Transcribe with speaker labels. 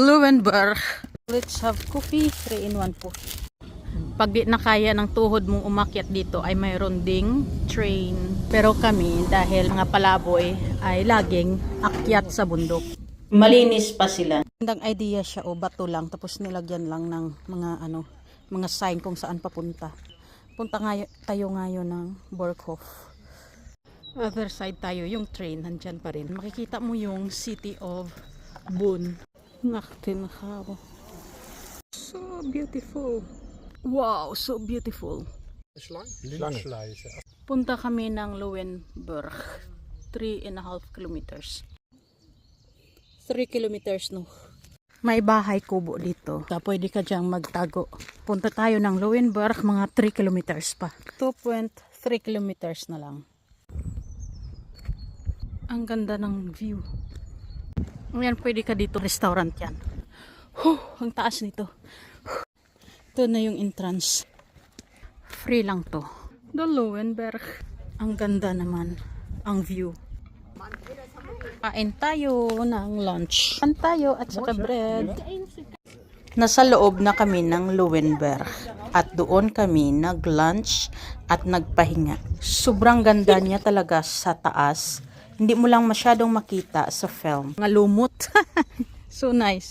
Speaker 1: Löwenberg. Let's have coffee. 3 in 1 po. Pag di na kaya ng tuhod mong umakyat dito ay mayroon ding train. Pero kami dahil mga palaboy ay laging akyat sa bundok. Malinis pa sila. Magandang idea siya o bato lang tapos nilagyan lang ng mga sign kung saan papunta. Punta tayo ngayon ng Borkhoff. Other side tayo, yung train nandyan pa rin. Makikita mo yung city of Bonn. Nachtenhau. So beautiful. Wow, so beautiful.
Speaker 2: Schlange.
Speaker 1: Punta kami ng Löwenberg. 3.5 kilometers. 3 kilometers no. May bahay kubo dito. Pwede ka dyang magtago. Punta tayo ng Löwenberg, mga 3 kilometers pa. 2.3 kilometers na lang. Ang ganda ng view. Ayan, pwede ka dito. Restaurant yan. Ang taas nito. Ito na yung entrance. Free lang to. The Löwenberg. Ang ganda naman. Ang view. Kain tayo ng lunch. Kain tayo at saka bread. Nasa loob na kami ng Löwenberg. At doon kami nag-lunch at nagpahinga. Sobrang ganda niya talaga sa taas. Hindi mo lang masyadong makita sa film. Mga lumot. So nice.